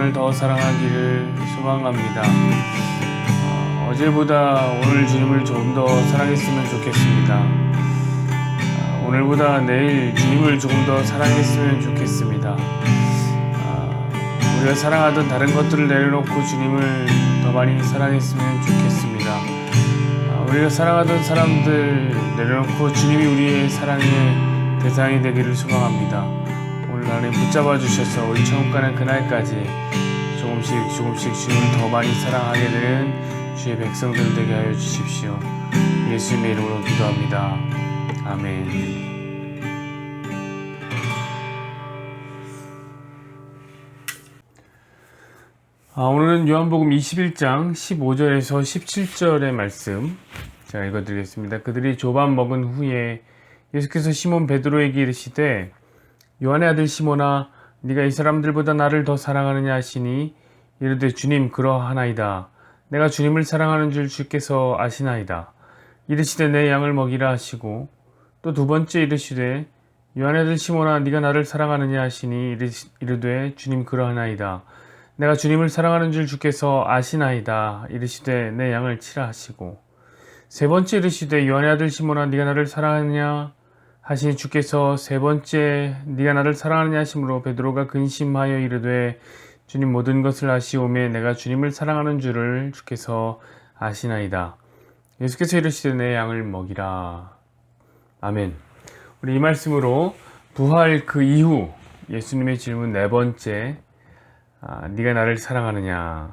주님만을 더 사랑하기를 소망합니다. 어제보다 오늘 주님을 조금 더 사랑했으면 좋겠습니다. 오늘보다 내일 주님을 조금 더 사랑했으면 좋겠습니다. 우리가 사랑하던 다른 것들을 내려놓고 주님을 더 많이 사랑했으면 좋겠습니다. 우리가 사랑하던 사람들 내려놓고 주님이 우리의 사랑의 대상이 되기를 소망합니다. 오늘 하나님 붙잡아 주셔서 우리 처음 가는 그날까지 조금씩 주님을 더 많이 사랑하게 되는 주의 백성들 되게 하여 주십시오. 예수님의 이름으로 기도합니다. 아멘. 오늘은 요한복음 21장 15절에서 17절의 말씀 제가 읽어드리겠습니다. 그들이 조반 먹은 후에 예수께서 시몬 베드로에게 이르시되 요한의 아들 시몬아 네가 이 사람들보다 나를 더 사랑하느냐 하시니 이르되 주님 그러하나이다. 내가 주님을 사랑하는 줄 주께서 아시나이다. 이르시되 내 양을 먹이라 하시고 또 두 번째 이르시되 요한의 아들 시몬아 네가 나를 사랑하느냐 하시니 이르되 주님 그러하나이다. 내가 주님을 사랑하는 줄 주께서 아시나이다. 이르시되 내 양을 치라 하시고 세 번째 이르시되 요한의 아들 시몬아 네가 나를 사랑하느냐 하시니 주께서 세 번째 네가 나를 사랑하느냐 하심으로 베드로가 근심하여 이르되 주님 모든 것을 아시오매 내가 주님을 사랑하는 줄을 주께서 아시나이다. 예수께서 이르시되 내 양을 먹이라. 아멘. 우리 이 말씀으로 부활 그 이후 예수님의 질문 네 번째 네가 나를 사랑하느냐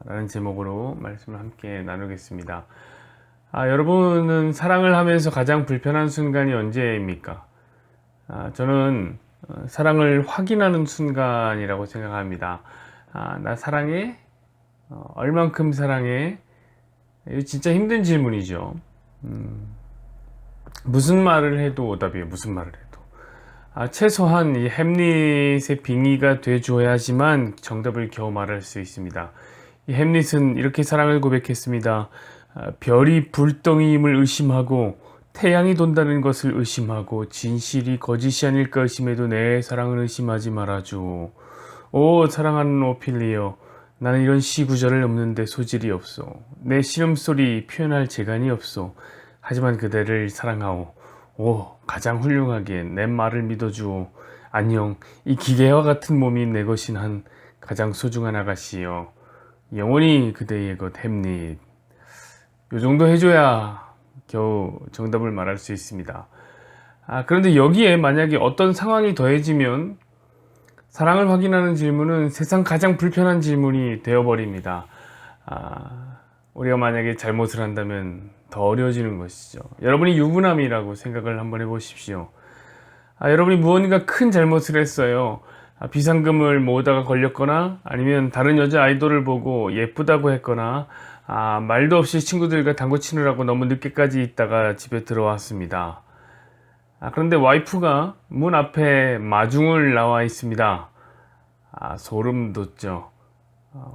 라는 제목으로 말씀을 함께 나누겠습니다. 여러분은 사랑을 하면서 가장 불편한 순간이 언제입니까? 저는 사랑을 확인하는 순간이라고 생각합니다. 나 사랑해? 얼만큼 사랑해? 이거 진짜 힘든 질문이죠. 무슨 말을 해도 오답이에요. 무슨 말을 해도. 최소한 이 햄릿의 빙의가 돼줘야지만 정답을 겨우 말할 수 있습니다. 이 햄릿은 이렇게 사랑을 고백했습니다. 별이 불덩이임을 의심하고 태양이 돈다는 것을 의심하고 진실이 거짓이 아닐까 의심해도 내 사랑을 의심하지 말아줘. 오 사랑하는 오필리어 나는 이런 시구절을 넘는데 소질이 없소. 내 신음소리 표현할 재간이 없소. 하지만 그대를 사랑하오. 오 가장 훌륭하게 내 말을 믿어주오. 안녕 이 기계와 같은 몸이 내 것인 한 가장 소중한 아가씨여. 영원히 그대의 것 햄릿. 요 정도 해줘야 겨우 정답을 말할 수 있습니다. 그런데 여기에 만약에 어떤 상황이 더해지면 사랑을 확인하는 질문은 세상 가장 불편한 질문이 되어버립니다. 우리가 만약에 잘못을 한다면 더 어려워지는 것이죠. 여러분이 유부남이라고 생각을 한번 해보십시오. 여러분이 무언가 큰 잘못을 했어요. 비상금을 모으다가 걸렸거나 아니면 다른 여자 아이돌을 보고 예쁘다고 했거나 말도 없이 친구들과 당구 치느라고 너무 늦게까지 있다가 집에 들어왔습니다. 그런데 와이프가 문 앞에 마중을 나와 있습니다. 소름 돋죠.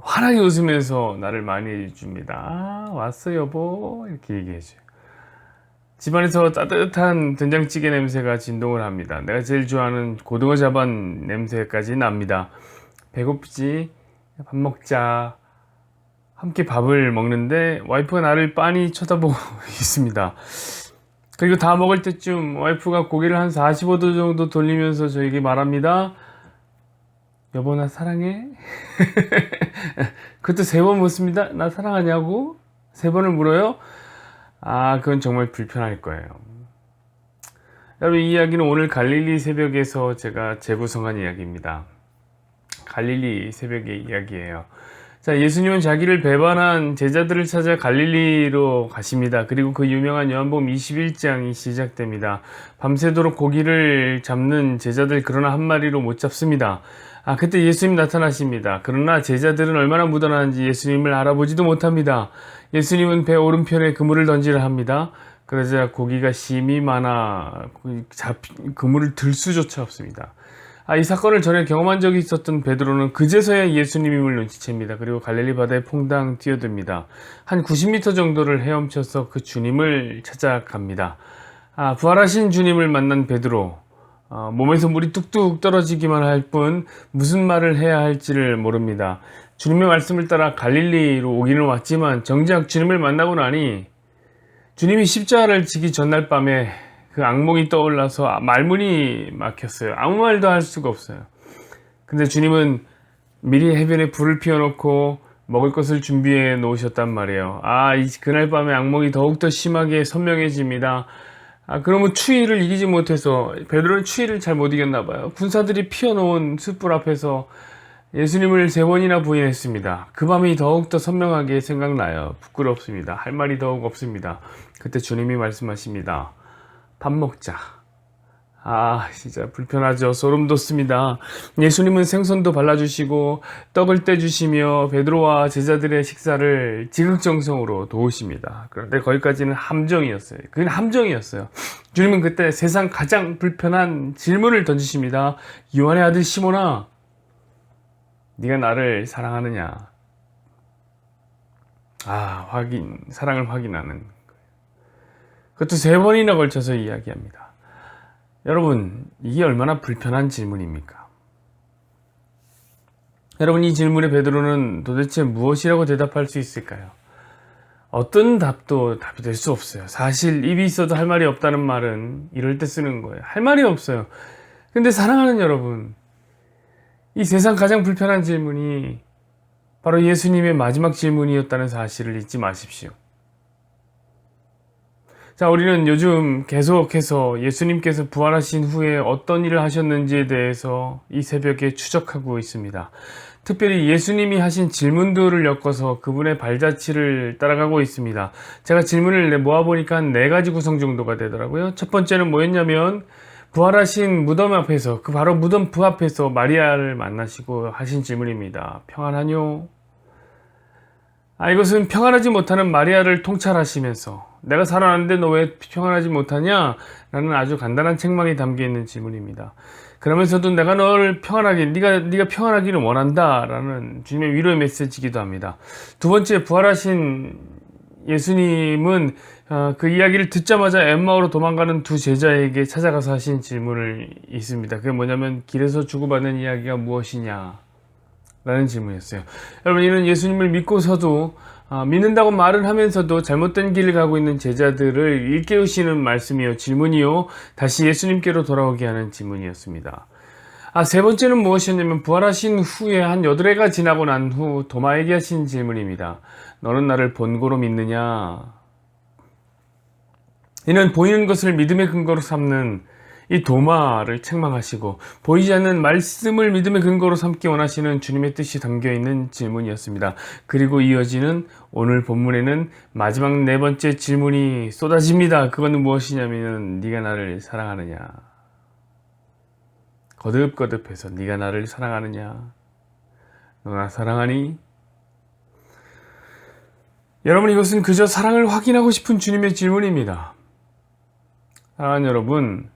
환하게 웃으면서 나를 많이 해줍니다. 왔어 여보 이렇게 얘기해줘요. 집안에서 따뜻한 된장찌개 냄새가 진동을 합니다. 내가 제일 좋아하는 고등어 자반 냄새까지 납니다. 배고프지? 밥 먹자. 함께 밥을 먹는데 와이프가 나를 빤히 쳐다보고 있습니다. 그리고 다 먹을 때쯤 와이프가 고개를 한 45도 정도 돌리면서 저에게 말합니다. 여보 나 사랑해? 그것도 3번 묻습니다. 나 사랑하냐고? 3번을 물어요? 그건 정말 불편할 거예요. 여러분 이 이야기는 오늘 갈릴리 새벽에서 제가 재구성한 이야기입니다. 갈릴리 새벽의 이야기예요. 자, 예수님은 자기를 배반한 제자들을 찾아 갈릴리로 가십니다. 그리고 그 유명한 요한복음 21장이 시작됩니다. 밤새도록 고기를 잡는 제자들 그러나 한 마리로 못 잡습니다. 그때 예수님 나타나십니다. 그러나 제자들은 얼마나 묻어나는지 예수님을 알아보지도 못합니다. 예수님은 배 오른편에 그물을 던지려 합니다. 그러자 고기가 심히 많아 그물을 들 수조차 없습니다. 이 사건을 전에 경험한 적이 있었던 베드로는 그제서야 예수님임을 눈치챕니다. 그리고 갈릴리 바다에 퐁당 뛰어듭니다. 한 90m 정도를 헤엄쳐서 그 주님을 찾아갑니다. 부활하신 주님을 만난 베드로, 몸에서 물이 뚝뚝 떨어지기만 할 뿐 무슨 말을 해야 할지를 모릅니다. 주님의 말씀을 따라 갈릴리로 오기는 왔지만 정작 주님을 만나고 나니 주님이 십자가를 지기 전날 밤에 그 악몽이 떠올라서 말문이 막혔어요. 아무 말도 할 수가 없어요. 근데 주님은 미리 해변에 불을 피워놓고 먹을 것을 준비해 놓으셨단 말이에요. 그날 밤에 악몽이 더욱더 심하게 선명해집니다. 그러면 추위를 이기지 못해서 베드로는 추위를 잘 못 이겼나 봐요. 군사들이 피워놓은 숯불 앞에서 예수님을 3번이나 부인했습니다. 그 밤이 더욱더 선명하게 생각나요. 부끄럽습니다. 할 말이 더욱 없습니다. 그때 주님이 말씀하십니다. 밥 먹자. 진짜 불편하죠. 소름 돋습니다. 예수님은 생선도 발라주시고 떡을 떼주시며 베드로와 제자들의 식사를 지극정성으로 도우십니다. 그런데 거기까지는 함정이었어요. 그건 함정이었어요. 주님은 그때 세상 가장 불편한 질문을 던지십니다. 요한의 아들 시몬아, 네가 나를 사랑하느냐? 사랑을 확인하는 거예요. 그것도 3번이나 걸쳐서 이야기합니다. 여러분, 이게 얼마나 불편한 질문입니까? 여러분, 이 질문에 베드로는 도대체 무엇이라고 대답할 수 있을까요? 어떤 답도 답이 될 수 없어요. 사실 입이 있어도 할 말이 없다는 말은 이럴 때 쓰는 거예요. 할 말이 없어요. 근데 사랑하는 여러분, 이 세상 가장 불편한 질문이 바로 예수님의 마지막 질문이었다는 사실을 잊지 마십시오. 자, 우리는 요즘 계속해서 예수님께서 부활하신 후에 어떤 일을 하셨는지에 대해서 이 새벽에 추적하고 있습니다. 특별히 예수님이 하신 질문들을 엮어서 그분의 발자취를 따라가고 있습니다. 제가 질문을 모아보니까 한 4가지 구성 정도가 되더라고요. 첫 번째는 뭐였냐면 부활하신 무덤 앞에서, 바로 무덤 부 앞에서 마리아를 만나시고 하신 질문입니다. 평안하뇨? 이것은 평안하지 못하는 마리아를 통찰하시면서 내가 살아났는데 너 왜 평안하지 못하냐? 라는 아주 간단한 책망이 담겨있는 질문입니다. 그러면서도 내가 너를 네가 평안하기를 원한다 라는 주님의 위로의 메시지이기도 합니다. 두 번째, 부활하신 예수님은 그 이야기를 듣자마자 엠마오로 도망가는 2 제자에게 찾아가서 하신 질문을 있습니다. 그게 뭐냐면 길에서 주고받는 이야기가 무엇이냐? 라는 질문이었어요. 여러분, 이는 예수님을 믿고서도 믿는다고 말을 하면서도 잘못된 길을 가고 있는 제자들을 일깨우시는 말씀이요, 질문이요, 다시 예수님께로 돌아오게 하는 질문이었습니다. 3번째는 무엇이었냐면 부활하신 후에 한 8해가 지나고 난 후 도마에게 하신 질문입니다. 너는 나를 본고로 믿느냐? 이는 보이는 것을 믿음의 근거로 삼는 이 도마를 책망하시고 보이지 않는 말씀을 믿음의 근거로 삼기 원하시는 주님의 뜻이 담겨있는 질문이었습니다. 그리고 이어지는 오늘 본문에는 마지막 4번째 질문이 쏟아집니다. 그것은 무엇이냐면 네가 나를 사랑하느냐? 거듭거듭해서 네가 나를 사랑하느냐? 너 나 사랑하니? 여러분, 이것은 그저 사랑을 확인하고 싶은 주님의 질문입니다. 사랑하는 여러분,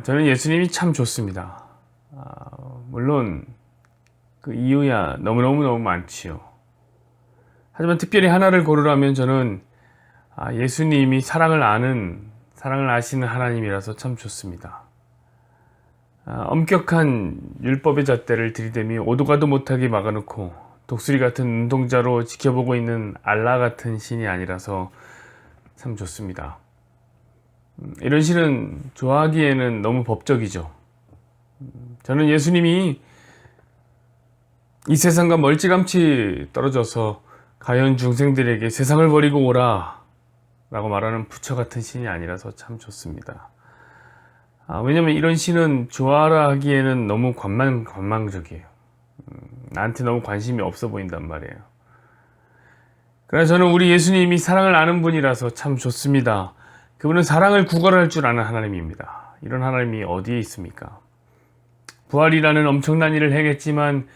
저는 예수님이 참 좋습니다. 물론 그 이유야 너무너무 많지요. 하지만 특별히 하나를 고르라면 저는 예수님이 사랑을 아시는 하나님이라서 참 좋습니다. 엄격한 율법의 잣대를 들이대며 오도가도 못하게 막아놓고 독수리 같은 눈동자로 지켜보고 있는 알라 같은 신이 아니라서 참 좋습니다. 이런 신은 좋아하기에는 너무 법적이죠. 저는 예수님이 이 세상과 멀찌감치 떨어져서 가연 중생들에게 세상을 버리고 오라 라고 말하는 부처 같은 신이 아니라서 참 좋습니다. 왜냐면 이런 신은 좋아라 하기에는 너무 관망적이에요. 나한테 너무 관심이 없어 보인단 말이에요. 그래서 저는 우리 예수님이 사랑을 아는 분이라서 참 좋습니다. 그분은 사랑을 구걸할 줄 아는 하나님입니다. 이런 하나님이 어디에 있습니까? 부활이라는 엄청난 일을 행했지만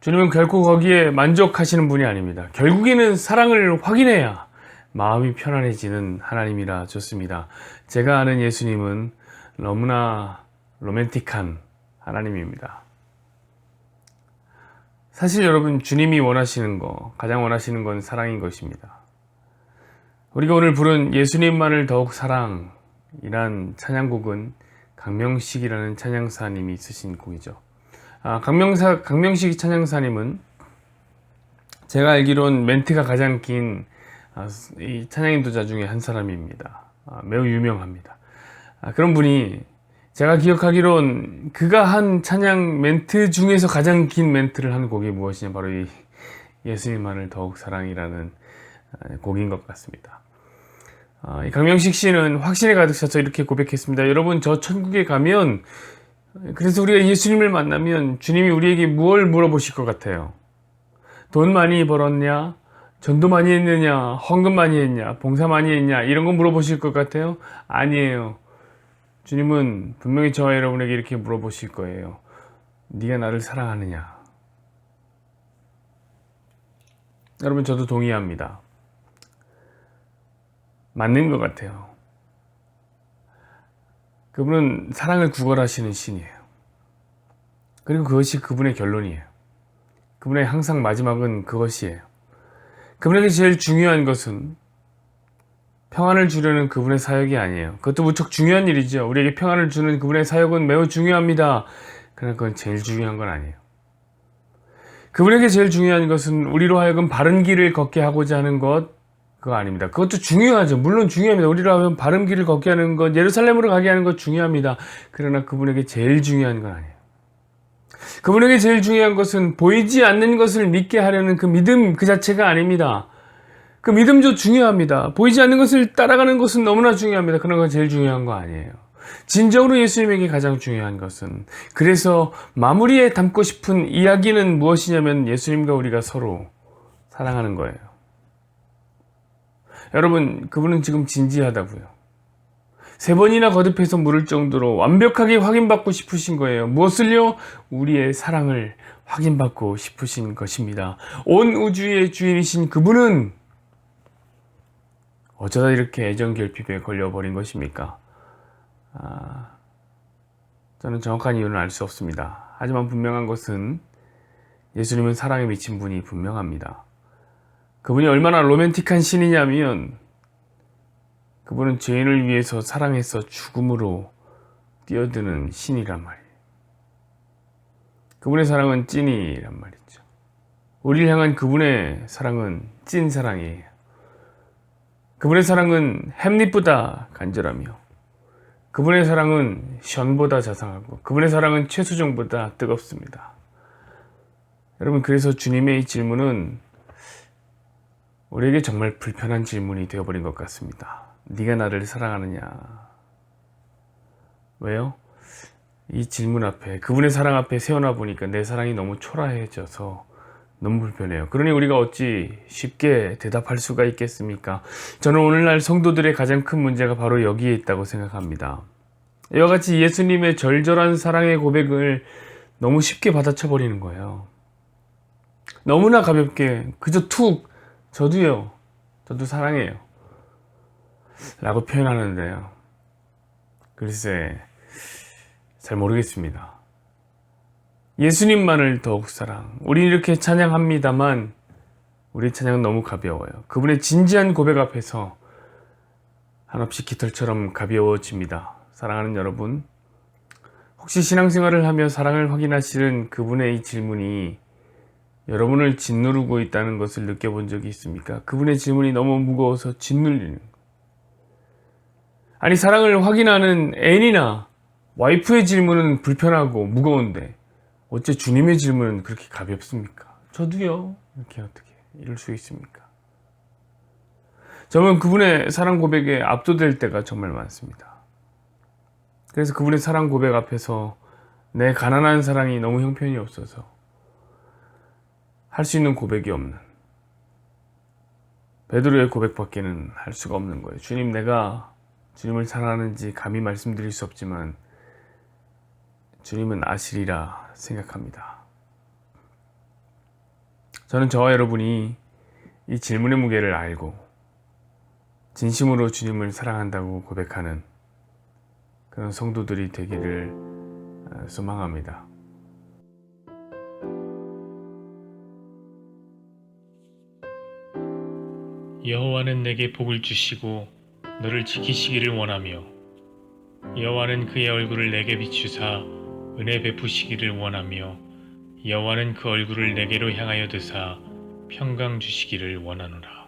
주님은 결코 거기에 만족하시는 분이 아닙니다. 결국에는 사랑을 확인해야 마음이 편안해지는 하나님이라 좋습니다. 제가 아는 예수님은 너무나 로맨틱한 하나님입니다. 사실 여러분, 주님이 가장 원하시는 건 사랑인 것입니다. 우리가 오늘 부른 예수님만을 더욱 사랑이란 찬양곡은 강명식이라는 찬양사님이 쓰신 곡이죠. 강명식 찬양사님은 제가 알기론 멘트가 가장 긴 이 찬양 인도자 중에 한 사람입니다. 매우 유명합니다. 그런 분이 제가 기억하기론 그가 한 찬양 멘트 중에서 가장 긴 멘트를 한 곡이 무엇이냐, 바로 이 예수님만을 더욱 사랑이라는 곡인 것 같습니다. 이 강명식 씨는 확신에 가득 차서 이렇게 고백했습니다. 여러분, 저 천국에 가면, 그래서 우리가 예수님을 만나면 주님이 우리에게 무엇을 물어보실 것 같아요? 돈 많이 벌었냐? 전도 많이 했느냐? 헌금 많이 했냐? 봉사 많이 했냐? 이런 거 물어보실 것 같아요? 아니에요. 주님은 분명히 저와 여러분에게 이렇게 물어보실 거예요. 네가 나를 사랑하느냐? 여러분, 저도 동의합니다. 맞는 것 같아요. 그분은 사랑을 구걸하시는 신이에요. 그리고 그것이 그분의 결론이에요. 그분의 항상 마지막은 그것이에요. 그분에게 제일 중요한 것은 평안을 주려는 그분의 사역이 아니에요. 그것도 무척 중요한 일이죠. 우리에게 평안을 주는 그분의 사역은 매우 중요합니다. 그러나 그건 제일 중요한 건 아니에요. 그분에게 제일 중요한 것은 우리로 하여금 바른 길을 걷게 하고자 하는 것, 그거 아닙니다. 그것도 중요하죠. 물론 중요합니다. 우리로 하여금 바른 길을 걷게 하는 것, 예루살렘으로 가게 하는 것 중요합니다. 그러나 그분에게 제일 중요한 건 아니에요. 그분에게 제일 중요한 것은 보이지 않는 것을 믿게 하려는 그 믿음 그 자체가 아닙니다. 그 믿음도 중요합니다. 보이지 않는 것을 따라가는 것은 너무나 중요합니다. 그러나 그건 제일 중요한 거 아니에요. 진정으로 예수님에게 가장 중요한 것은, 그래서 마무리에 담고 싶은 이야기는 무엇이냐면 예수님과 우리가 서로 사랑하는 거예요. 여러분, 그분은 지금 진지하다고요. 3번이나 거듭해서 물을 정도로 완벽하게 확인받고 싶으신 거예요. 무엇을요? 우리의 사랑을 확인받고 싶으신 것입니다. 온 우주의 주인이신 그분은 어쩌다 이렇게 애정 결핍에 걸려버린 것입니까? 저는 정확한 이유는 알 수 없습니다. 하지만 분명한 것은 예수님은 사랑에 미친 분이 분명합니다. 그분이 얼마나 로맨틱한 신이냐면, 그분은 죄인을 위해서 사랑해서 죽음으로 뛰어드는 신이란 말이에요. 그분의 사랑은 찐이란 말이죠. 우리를 향한 그분의 사랑은 찐 사랑이에요. 그분의 사랑은 햄릿보다 간절하며, 그분의 사랑은 션보다 자상하고, 그분의 사랑은 최수종보다 뜨겁습니다. 여러분, 그래서 주님의 이 질문은 우리에게 정말 불편한 질문이 되어버린 것 같습니다. 네가 나를 사랑하느냐? 왜요? 이 질문 앞에, 그분의 사랑 앞에 세워놔 보니까 내 사랑이 너무 초라해져서 너무 불편해요. 그러니 우리가 어찌 쉽게 대답할 수가 있겠습니까? 저는 오늘날 성도들의 가장 큰 문제가 바로 여기에 있다고 생각합니다. 이와 같이 예수님의 절절한 사랑의 고백을 너무 쉽게 받아쳐 버리는 거예요. 너무나 가볍게 그저 툭, 저도요, 저도 사랑해요 라고 표현하는데요. 글쎄, 잘 모르겠습니다. 예수님만을 더욱 사랑. 우리 이렇게 찬양합니다만 우리 찬양은 너무 가벼워요. 그분의 진지한 고백 앞에서 한없이 깃털처럼 가벼워집니다. 사랑하는 여러분, 혹시 신앙생활을 하며 사랑을 확인하시는 그분의 이 질문이 여러분을 짓누르고 있다는 것을 느껴본 적이 있습니까? 그분의 질문이 너무 무거워서 짓눌리는 거예요. 아니, 사랑을 확인하는 애인이나 와이프의 질문은 불편하고 무거운데 어째 주님의 질문은 그렇게 가볍습니까? 저도요. 이렇게 어떻게 이럴 수 있습니까? 저는 그분의 사랑 고백에 압도될 때가 정말 많습니다. 그래서 그분의 사랑 고백 앞에서 내 가난한 사랑이 너무 형편이 없어서 할 수 있는 고백이 없는, 베드로의 고백밖에는 할 수가 없는 거예요. 주님, 내가 주님을 사랑하는지 감히 말씀드릴 수 없지만 주님은 아시리라 생각합니다. 저는 저와 여러분이 이 질문의 무게를 알고 진심으로 주님을 사랑한다고 고백하는 그런 성도들이 되기를 소망합니다. 여호와는 내게 복을 주시고 너를 지키시기를 원하며 여호와는 그의 얼굴을 내게 비추사 은혜 베푸시기를 원하며 여호와는 그 얼굴을 내게로 향하여 드사 평강 주시기를 원하노라.